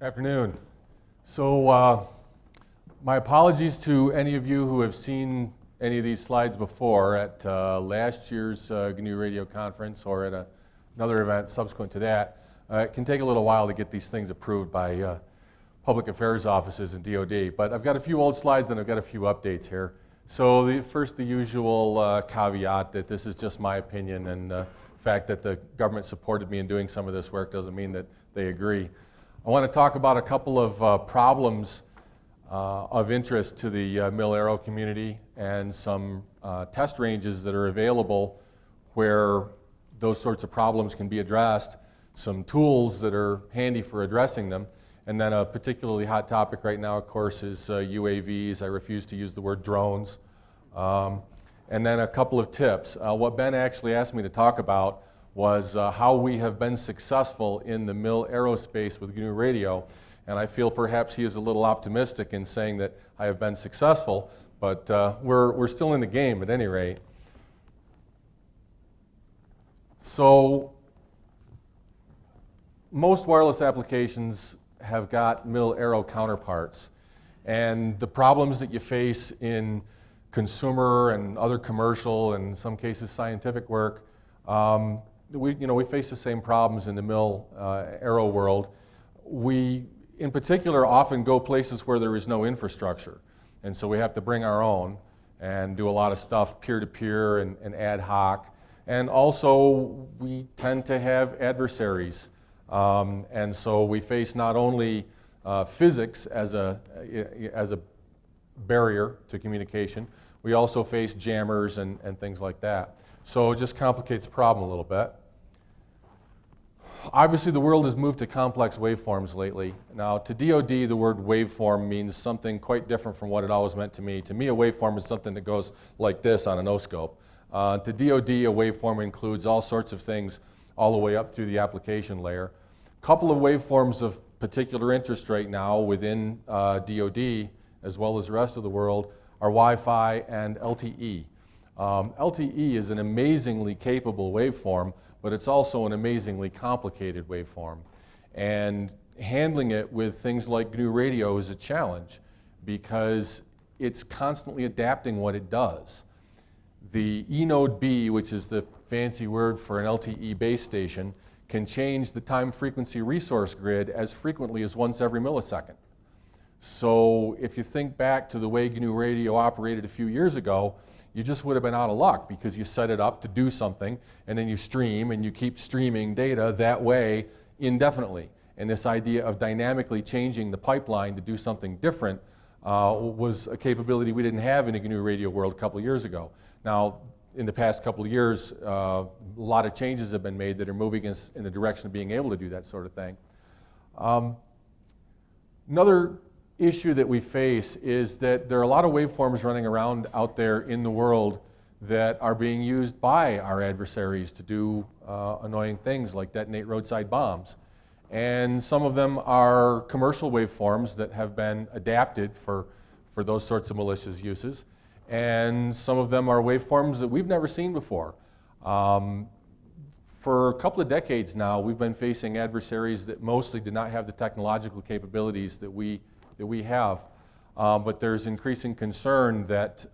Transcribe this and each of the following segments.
Afternoon. So my apologies to any of you who have seen any of these slides before at last year's GNU radio conference or at another event subsequent to that. It can take a little while to get these things approved by public affairs offices and DoD, but I've got a few old slides and I've got a few updates here. So first, the usual caveat that this is just my opinion, and the fact that the government supported me in doing some of this work doesn't mean that they agree. I want to talk about a couple of problems of interest to the Mil-Aero community and some test ranges that are available where those sorts of problems can be addressed, some tools that are handy for addressing them, and then a particularly hot topic right now, of course, is UAVs. I refuse to use the word drones. And then a couple of tips. What Ben actually asked me to talk about was how we have been successful in the Mil-Aerospace with GNU Radio. And I feel perhaps he is a little optimistic in saying that I have been successful, but we're still in the game at any rate. So most wireless applications have got Mil-Aero counterparts. And the problems that you face in consumer and other commercial and in some cases scientific work, we face the same problems in the Mil-Aero world. We, in particular, often go places where there is no infrastructure. And so we have to bring our own and do a lot of stuff peer-to-peer and ad hoc. And also, we tend to have adversaries. And so we face not only physics as a barrier to communication, we also face jammers and things like that. So it just complicates the problem a little bit. Obviously, the world has moved to complex waveforms lately. Now, to DoD, the word waveform means something quite different from what it always meant to me. To me, a waveform is something that goes like this on an O-scope. To DoD, a waveform includes all sorts of things all the way up through the application layer. A couple of waveforms of particular interest right now within DoD, as well as the rest of the world, are Wi-Fi and LTE. LTE is an amazingly capable waveform, but it's also an amazingly complicated waveform. And handling it with things like GNU Radio is a challenge because it's constantly adapting what it does. The eNode B, which is the fancy word for an LTE base station, can change the time frequency resource grid as frequently as once every millisecond. So if you think back to the way GNU Radio operated a few years ago, you just would have been out of luck because you set it up to do something and then you stream and you keep streaming data that way indefinitely. And this idea of dynamically changing the pipeline to do something different was a capability we didn't have in the GNU Radio world a couple of years ago. Now, in the past couple of years, a lot of changes have been made that are moving us in the direction of being able to do that sort of thing. Another issue that we face is that there are a lot of waveforms running around out there in the world that are being used by our adversaries to do annoying things like detonate roadside bombs. And some of them are commercial waveforms that have been adapted for those sorts of malicious uses. And some of them are waveforms that we've never seen before. For a couple of decades now, we've been facing adversaries that mostly did not have the technological capabilities that we have. But there's increasing concern that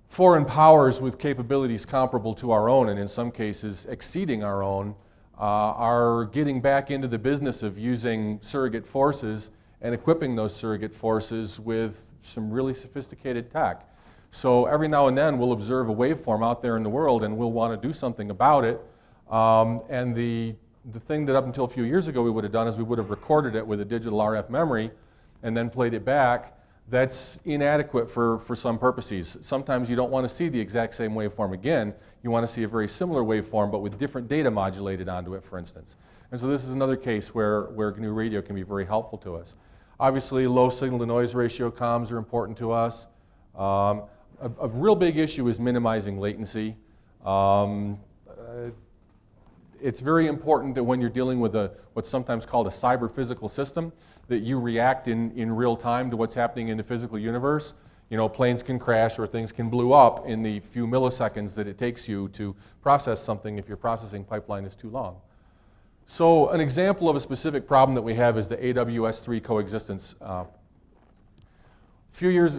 foreign powers with capabilities comparable to our own, and in some cases exceeding our own, are getting back into the business of using surrogate forces and equipping those surrogate forces with some really sophisticated tech. So every now and then we'll observe a waveform out there in the world and we'll want to do something about it. And the thing that up until a few years ago we would have done is we would have recorded it with a digital RF memory and then played it back. That's inadequate for some purposes. Sometimes you don't want to see the exact same waveform again. You want to see a very similar waveform but with different data modulated onto it, for instance. And so this is another case where GNU Radio can be very helpful to us. Obviously, low signal-to-noise ratio comms are important to us. A real big issue is minimizing latency. It's very important that when you're dealing with what's sometimes called a cyber-physical system, that you react in real time to what's happening in the physical universe. You know, planes can crash or things can blow up in the few milliseconds that it takes you to process something if your processing pipeline is too long. So an example of a specific problem that we have is the AWS-3 coexistence. A few years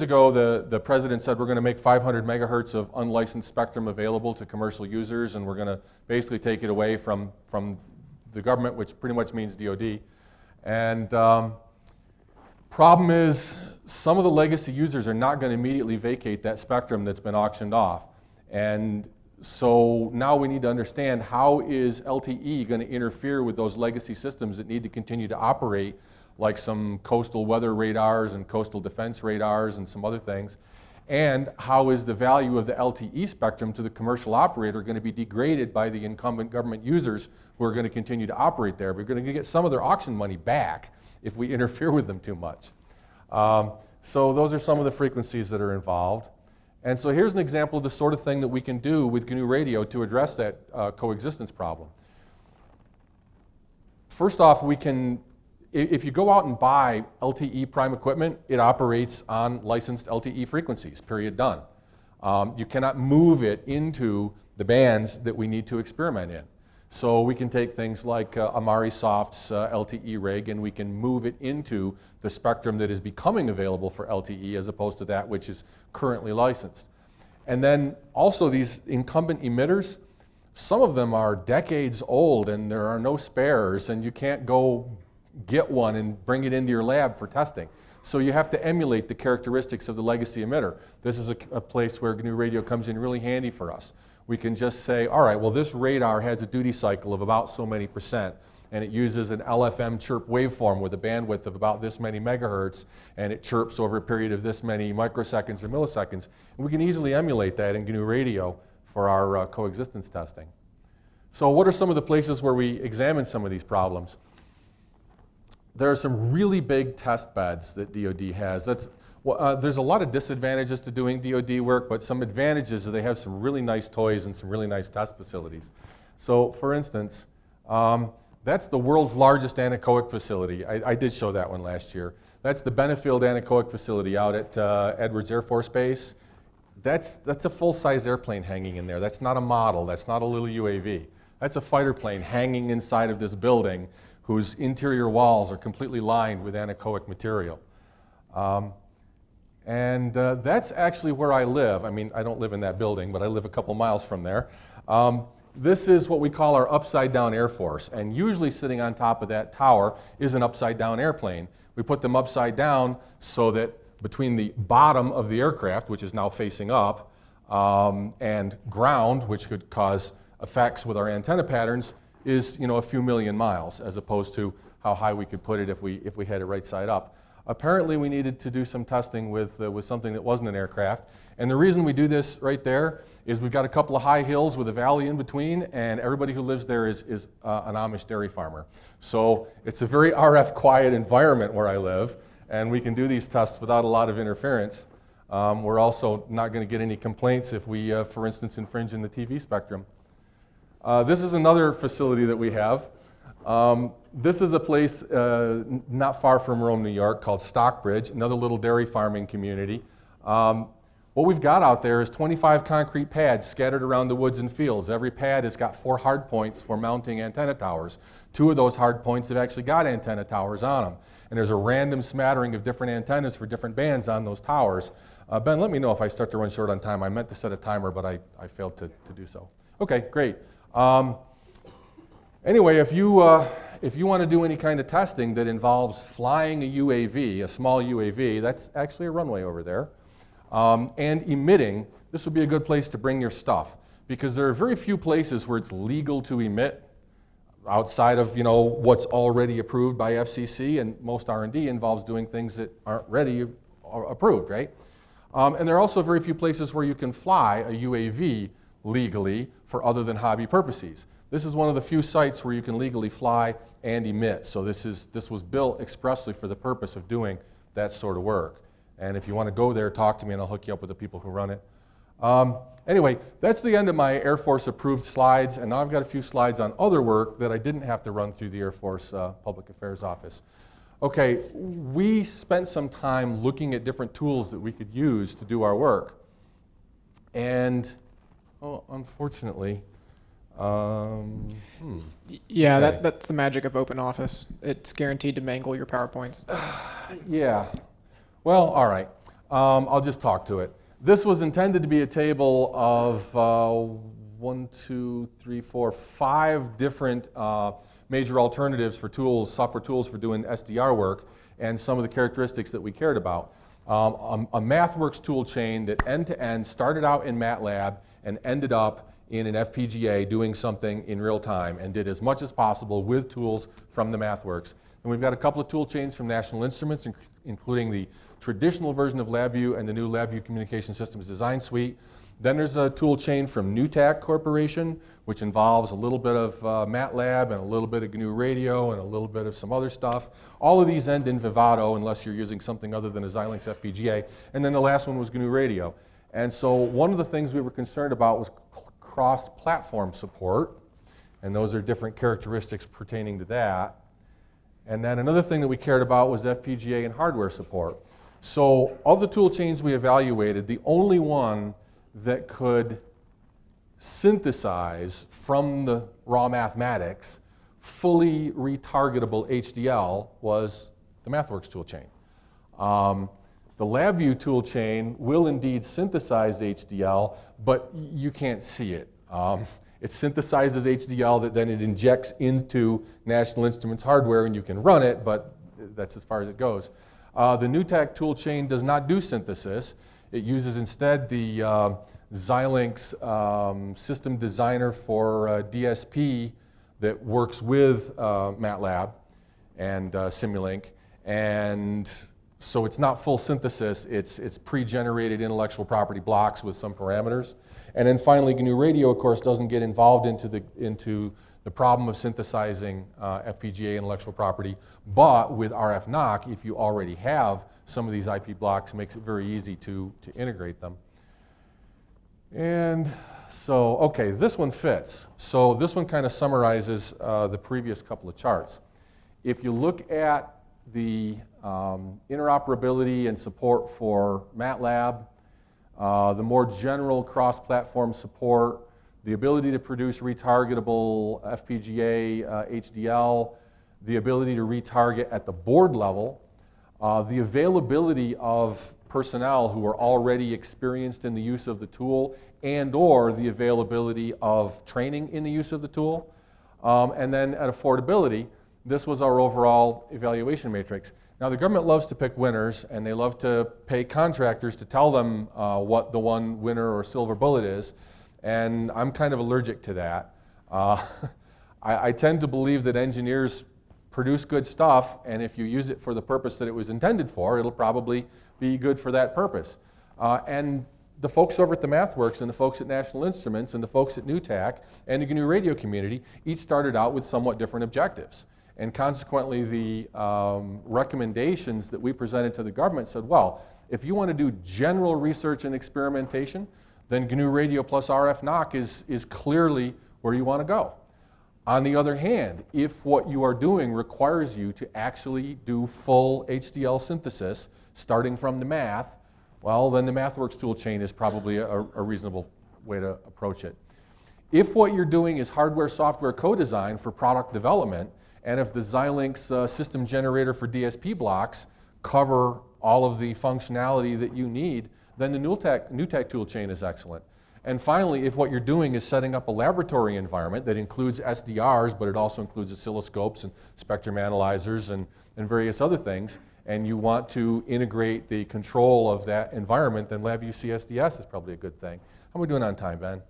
ago, the president said we're going to make 500 megahertz of unlicensed spectrum available to commercial users, and we're going to basically take it away from the government, which pretty much means DoD. And problem is, some of the legacy users are not going to immediately vacate that spectrum that's been auctioned off. And so now we need to understand, how is LTE going to interfere with those legacy systems that need to continue to operate, like some coastal weather radars and coastal defense radars and some other things? And how is the value of the LTE spectrum to the commercial operator going to be degraded by the incumbent government users who are going to continue to operate there? We're going to get some of their auction money back if we interfere with them too much. So those are some of the frequencies that are involved. And so here's an example of the sort of thing that we can do with GNU radio to address that coexistence problem. First off, we can, if you go out and buy LTE prime equipment, it operates on licensed LTE frequencies, period, done. You cannot move it into the bands that we need to experiment in. So we can take things like Amarisoft's LTE rig, and we can move it into the spectrum that is becoming available for LTE as opposed to that which is currently licensed. And then also these incumbent emitters, some of them are decades old and there are no spares, and you can't go get one and bring it into your lab for testing. So you have to emulate the characteristics of the legacy emitter. This is a place where GNU radio comes in really handy for us. We can just say, all right, well, this radar has a duty cycle of about so many %, and it uses an LFM chirp waveform with a bandwidth of about this many megahertz, and it chirps over a period of this many microseconds or milliseconds. And we can easily emulate that in GNU radio for our coexistence testing. So what are some of the places where we examine some of these problems? There are some really big test beds that DoD has. There's a lot of disadvantages to doing DoD work, but some advantages are they have some really nice toys and some really nice test facilities. So for instance, that's the world's largest anechoic facility. I did show that one last year. That's the Benefield Anechoic Facility out at Edwards Air Force Base. That's a full-size airplane hanging in there. That's not a model. That's not a little UAV. That's a fighter plane hanging inside of this building whose interior walls are completely lined with anechoic material. That's actually where I live. I mean, I don't live in that building, but I live a couple miles from there. This is what we call our upside-down Air Force, and usually sitting on top of that tower is an upside-down airplane. We put them upside down so that between the bottom of the aircraft, which is now facing up, and ground, which could cause effects with our antenna patterns, is a few million miles, as opposed to how high we could put it if we had it right side up. Apparently, we needed to do some testing with something that wasn't an aircraft. And the reason we do this right there is we've got a couple of high hills with a valley in between, and everybody who lives there is an Amish dairy farmer. So it's a very RF quiet environment where I live, and we can do these tests without a lot of interference. We're also not going to get any complaints if we, for instance, infringe in the TV spectrum. This is another facility that we have. This is a place not far from Rome, New York, called Stockbridge, another little dairy farming community. What we've got out there is 25 concrete pads scattered around the woods and fields. Every pad has got 4 hard points for mounting antenna towers. 2 of those hard points have actually got antenna towers on them. And there's a random smattering of different antennas for different bands on those towers. Ben, let me know if I start to run short on time. I meant to set a timer, but I failed to do so. Okay, great. Anyway, if you want to do any kind of testing that involves flying a UAV, a small UAV, that's actually a runway over there, and emitting, this would be a good place to bring your stuff, because there are very few places where it's legal to emit outside of what's already approved by FCC, and most R&D involves doing things that aren't ready or approved, right? And there are also very few places where you can fly a UAV legally for other than hobby purposes. This is one of the few sites where you can legally fly and emit. So this was built expressly for the purpose of doing that sort of work. And if you want to go there, talk to me and I'll hook you up with the people who run it. Anyway, that's the end of my Air Force approved slides, and now I've got a few slides on other work that I didn't have to run through the Air Force Public Affairs Office. Okay, we spent some time looking at different tools that we could use to do our work. And unfortunately, Yeah, okay. that's the magic of OpenOffice. It's guaranteed to mangle your PowerPoints. Yeah. Well, all right. I'll just talk to it. This was intended to be a table of 5 different major alternatives for tools, software tools for doing SDR work, and some of the characteristics that we cared about. A MathWorks tool chain that end-to-end started out in MATLAB and ended up in an FPGA doing something in real time and did as much as possible with tools from the MathWorks. And we've got a couple of tool chains from National Instruments, including the traditional version of LabVIEW and the new LabVIEW Communication Systems Design Suite. Then there's a tool chain from NUTAC Corporation, which involves a little bit of MATLAB and a little bit of GNU Radio and a little bit of some other stuff. All of these end in Vivado unless you're using something other than a Xilinx FPGA. And then the last one was GNU Radio. And so one of the things we were concerned about was cross-platform support, and those are different characteristics pertaining to that. And then another thing that we cared about was FPGA and hardware support. So of the tool chains we evaluated, the only one that could synthesize from the raw mathematics fully retargetable HDL was the MathWorks toolchain. The LabVIEW toolchain will indeed synthesize HDL, but you can't see it. It synthesizes HDL that then it injects into National Instruments hardware and you can run it, but that's as far as it goes. The NUTAC toolchain does not do synthesis. It uses instead the Xilinx system designer for DSP that works with MATLAB and Simulink. And so it's not full synthesis, it's pre-generated intellectual property blocks with some parameters. And then finally, GNU Radio, of course, doesn't get involved into the problem of synthesizing FPGA intellectual property, but with RF NOC, if you already have some of these IP blocks, it makes it very easy to integrate them. And so, okay, this one fits. So this one kind of summarizes the previous couple of charts. If you look at the interoperability and support for MATLAB, the more general cross-platform support, the ability to produce retargetable FPGA HDL, the ability to retarget at the board level, the availability of personnel who are already experienced in the use of the tool and or the availability of training in the use of the tool, and then at affordability, this was our overall evaluation matrix. Now the government loves to pick winners and they love to pay contractors to tell them what the one winner or silver bullet is, and I'm kind of allergic to that. I tend to believe that engineers produce good stuff, and if you use it for the purpose that it was intended for, it'll probably be good for that purpose. And the folks over at the MathWorks and the folks at National Instruments and the folks at NUTAC and the GNU Radio community each started out with somewhat different objectives. And consequently, the recommendations that we presented to the government said, well, if you want to do general research and experimentation, then GNU Radio plus RF NOC is clearly where you want to go. On the other hand, if what you are doing requires you to actually do full HDL synthesis, starting from the math, well, then the MathWorks toolchain is probably a reasonable way to approach it. If what you're doing is hardware-software co-design for product development, and if the Xilinx system generator for DSP blocks cover all of the functionality that you need, then the NUTAC toolchain is excellent. And finally, if what you're doing is setting up a laboratory environment that includes SDRs, but it also includes oscilloscopes and spectrum analyzers and various other things, and you want to integrate the control of that environment, then LabVIEW CSDS is probably a good thing. How are we doing on time, Ben? 7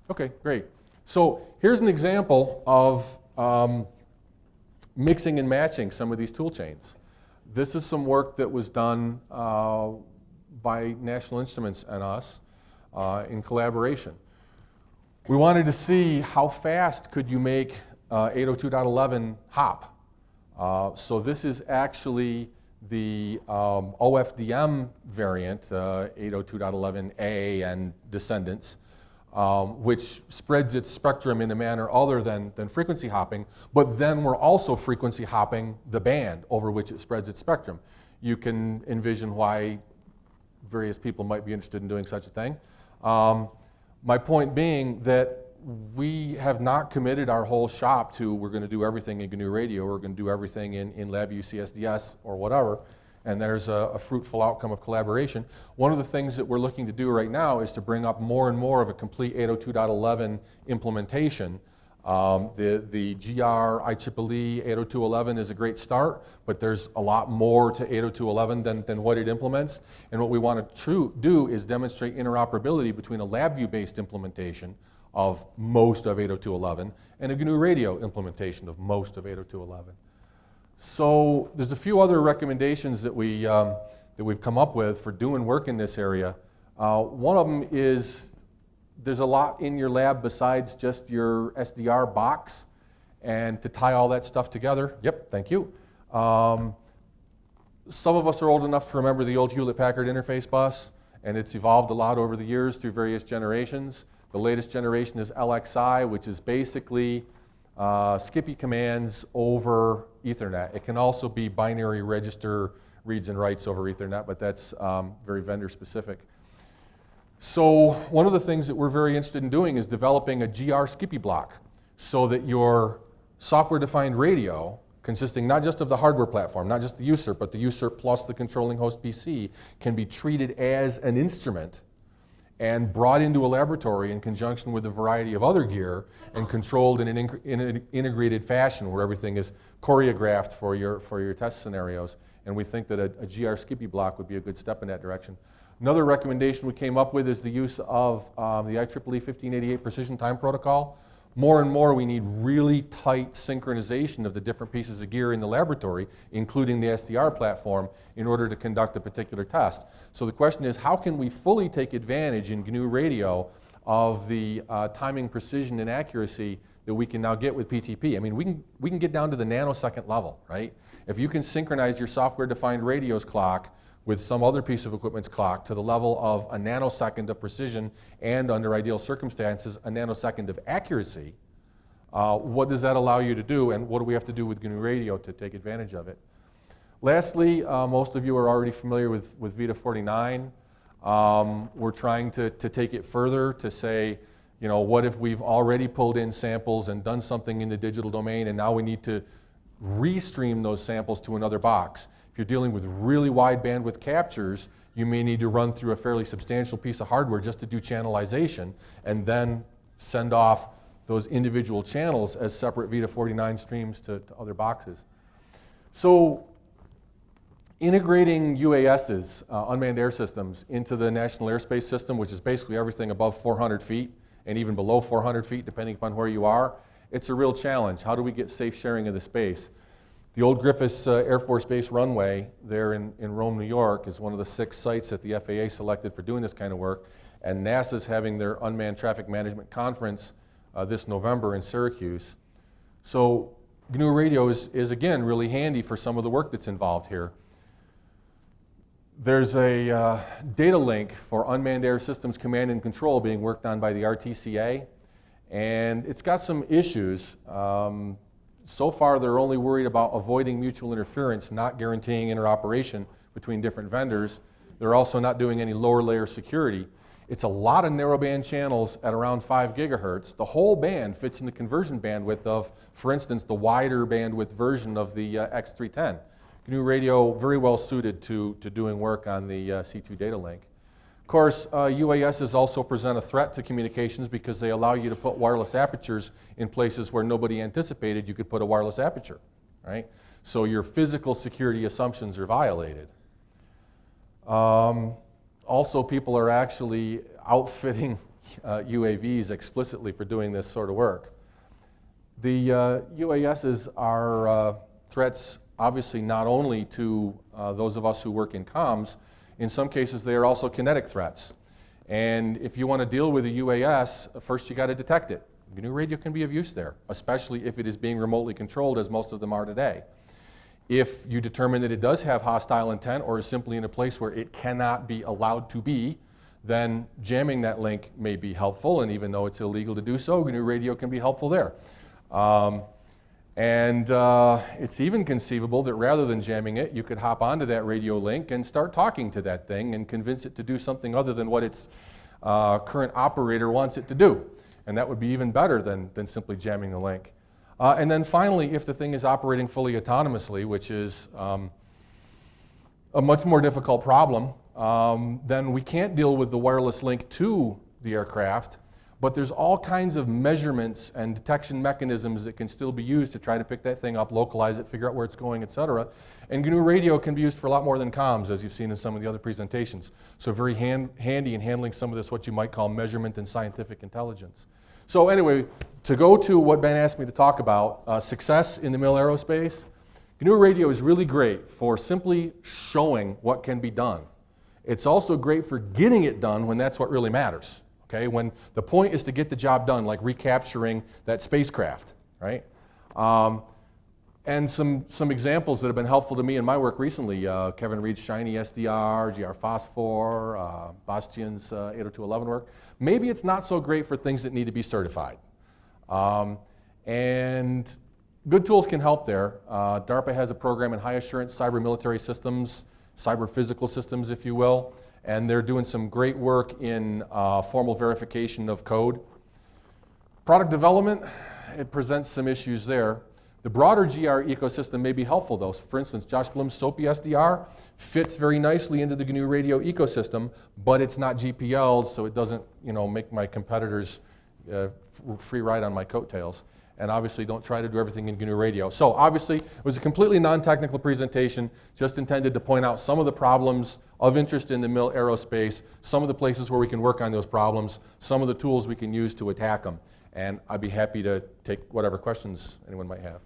minutes. Okay, great. So here's an example of mixing and matching some of these tool chains. This is some work that was done by National Instruments and us in collaboration. We wanted to see how fast could you make 802.11 hop. So this is actually the OFDM variant, 802.11a and descendants, which spreads its spectrum in a manner other than frequency hopping, but then we're also frequency hopping the band over which it spreads its spectrum. You can envision why various people might be interested in doing such a thing. My point being that we have not committed our whole shop to we're going to do everything in GNU Radio, we're going to do everything in LabVIEW CSDS or whatever, and there's a fruitful outcome of collaboration. One of the things that we're looking to do right now is to bring up more and more of a complete 802.11 implementation. The GR IEEE 802.11 is a great start, but there's a lot more to 802.11 than what it implements. And what we want to do is demonstrate interoperability between a LabVIEW-based implementation of most of 802.11 and a GNU Radio implementation of most of 802.11. So there's a few other recommendations that we've come up with for doing work in this area. One of them is there's a lot in your lab besides just your SDR box, and to tie all that stuff together, yep, thank you. Some of us are old enough to remember the old Hewlett-Packard interface bus, and it's evolved a lot over the years through various generations. The latest generation is LXI, which is basically Skippy commands over Ethernet. It can also be binary register reads and writes over Ethernet, but that's very vendor specific. So one of the things that we're very interested in doing is developing a GR Skippy block so that your software-defined radio, consisting not just of the hardware platform, not just the USERP, but the USERP plus the controlling host PC, can be treated as an instrument and brought into a laboratory in conjunction with a variety of other gear and controlled in an integrated fashion where everything is choreographed for your test scenarios. And we think that a GR Skippy block would be a good step in that direction. Another recommendation we came up with is the use of the IEEE 1588 Precision Time Protocol. More and more we need really tight synchronization of the different pieces of gear in the laboratory, including the SDR platform, in order to conduct a particular test. So the question is, how can we fully take advantage in GNU Radio of the timing precision and accuracy that we can now get with PTP? I mean, we can get down to the nanosecond level, right? If you can synchronize your software-defined radio's clock with some other piece of equipment's clock to the level of a nanosecond of precision and, under ideal circumstances, a nanosecond of accuracy, what does that allow you to do, and what do we have to do with GNU Radio to take advantage of it? Lastly, most of you are already familiar with Vita 49. We're trying to take it further to say, you know, what if we've already pulled in samples and done something in the digital domain, and now we need to restream those samples to another box? If you're dealing with really wide bandwidth captures, you may need to run through a fairly substantial piece of hardware just to do channelization and then send off those individual channels as separate Vita 49 streams to other boxes. So integrating UASs, unmanned air systems, into the National Airspace System, which is basically everything above 400 feet and even below 400 feet, depending upon where you are, it's a real challenge. How do we get safe sharing of the space? The old Griffiths Air Force Base runway there in Rome, New York is one of the 6 sites that the FAA selected for doing this kind of work, and NASA's having their Unmanned Traffic Management Conference this November in Syracuse. So GNU Radio is again really handy for some of the work that's involved here. There's a data link for unmanned air systems command and control being worked on by the RTCA, and it's got some issues. So far, they're only worried about avoiding mutual interference, not guaranteeing interoperation between different vendors. They're also not doing any lower layer security. It's a lot of narrowband channels at around 5 gigahertz. The whole band fits in the conversion bandwidth of, for instance, the wider bandwidth version of the X310. GNU Radio very well suited to doing work on the C2 data link. Of course, UASs also present a threat to communications because they allow you to put wireless apertures in places where nobody anticipated you could put a wireless aperture, right? So your physical security assumptions are violated. Also, people are actually outfitting UAVs explicitly for doing this sort of work. The UASs are threats, obviously, not only to those of us who work in comms. In some cases, they are also kinetic threats. And if you want to deal with a UAS, first you got to detect it. GNU Radio can be of use there, especially if it is being remotely controlled, as most of them are today. If you determine that it does have hostile intent or is simply in a place where it cannot be allowed to be, then jamming that link may be helpful, and even though it's illegal to do so, GNU Radio can be helpful there. It's even conceivable that rather than jamming it, you could hop onto that radio link and start talking to that thing and convince it to do something other than what it's current operator wants it to do. And that would be even better than simply jamming the link. And then finally, if the thing is operating fully autonomously, which is a much more difficult problem, then we can't deal with the wireless link to the aircraft, but there's all kinds of measurements and detection mechanisms that can still be used to try to pick that thing up, localize it, figure out where it's going, et cetera. And GNU radio can be used for a lot more than comms, as you've seen in some of the other presentations. So very handy in handling some of this, what you might call measurement and scientific intelligence. So anyway, to go to what Ben asked me to talk about, success in the mil aerospace, GNU radio is really great for simply showing what can be done. It's also great for getting it done when that's what really matters. Okay, when the point is to get the job done, like recapturing that spacecraft, right? And some examples that have been helpful to me in my work recently, Kevin Reed's Shiny SDR, GR Phosphor, Bastian's 802.11 work. Maybe it's not so great for things that need to be certified. And good tools can help there. DARPA has a program in high assurance cyber military systems, cyber physical systems, if you will. And they're doing some great work in formal verification of code. Product development, it presents some issues there. The broader GR ecosystem may be helpful though. So for instance, Josh Bloom's SOAPy SDR fits very nicely into the GNU radio ecosystem, but it's not GPL'd, so it doesn't make my competitors free ride on my coattails. And obviously don't try to do everything in GNU radio. So obviously it was a completely non-technical presentation, just intended to point out some of the problems of interest in the mil aerospace, some of the places where we can work on those problems, some of the tools we can use to attack them. And I'd be happy to take whatever questions anyone might have.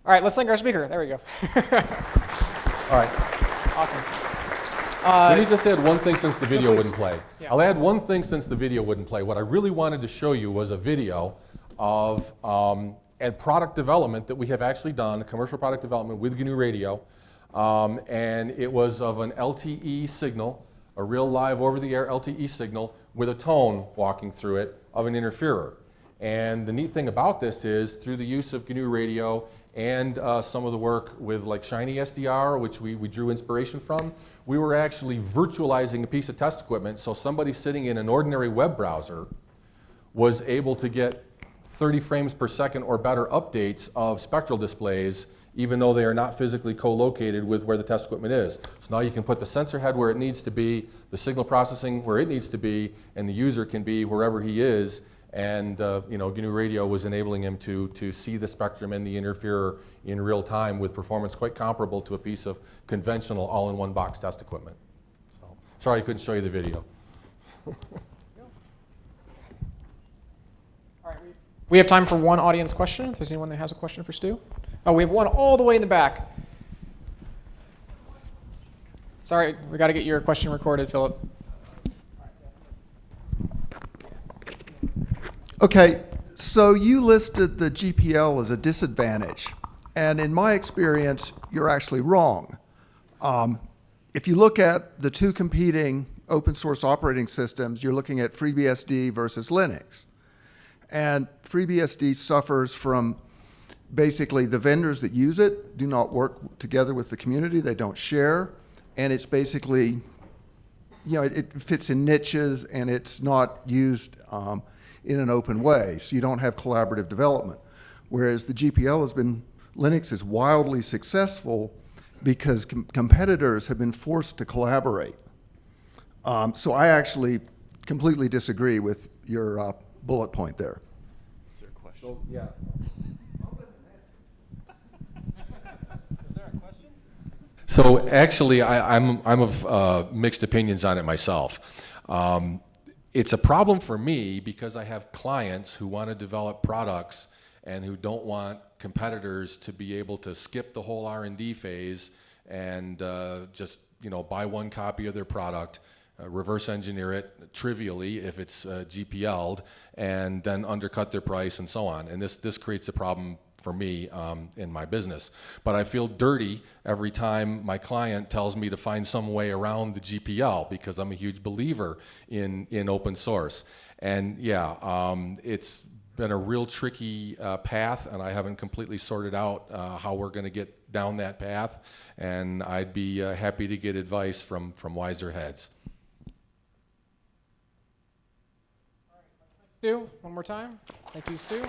All right, let's thank our speaker. There we go. All right. Awesome. Let me just add one thing since the video wouldn't play. Yeah. I'll add one thing since the video wouldn't play. What I really wanted to show you was a video of and product development that we have actually done, commercial product development with GNU radio. And it was of an LTE signal, a real live over-the-air LTE signal with a tone walking through it of an interferer. And the neat thing about this is through the use of GNU radio and some of the work with like Shiny SDR, which we drew inspiration from, we were actually virtualizing a piece of test equipment. So somebody sitting in an ordinary web browser was able to get 30 frames per second or better updates of spectral displays, even though they are not physically co-located with where the test equipment is. So now you can put the sensor head where it needs to be, the signal processing where it needs to be, and the user can be wherever he is. And GNU radio was enabling him to see the spectrum and the interferer in real time with performance quite comparable to a piece of conventional all-in-one box test equipment. So, sorry I couldn't show you the video. All right, we have time for one audience question. If there's anyone that has a question for Stu. Oh, we have one all the way in the back. Sorry, we got to get your question recorded, Philip. Okay, so you listed the GPL as a disadvantage, and in my experience, you're actually wrong. If you look at the two competing open source operating systems, you're looking at FreeBSD versus Linux. And FreeBSD suffers from basically the vendors that use it do not work together with the community, they don't share, and it's basically, it fits in niches and it's not used in an open way, so you don't have collaborative development. Whereas the GPL Linux is wildly successful because competitors have been forced to collaborate. So I actually completely disagree with your bullet point there. Is there a question? So, yeah. Is there a question? So actually, I'm of mixed opinions on it myself. It's a problem for me because I have clients who want to develop products and who don't want competitors to be able to skip the whole R&D phase and just buy one copy of their product, reverse engineer it trivially if it's GPL'd, and then undercut their price and so on. And this creates a problem for me in my business. But I feel dirty every time my client tells me to find some way around the GPL because I'm a huge believer in open source. And yeah, it's been a real tricky path, and I haven't completely sorted out how we're going to get down that path. And I'd be happy to get advice from wiser heads. Stu, one more time. Thank you, Stu.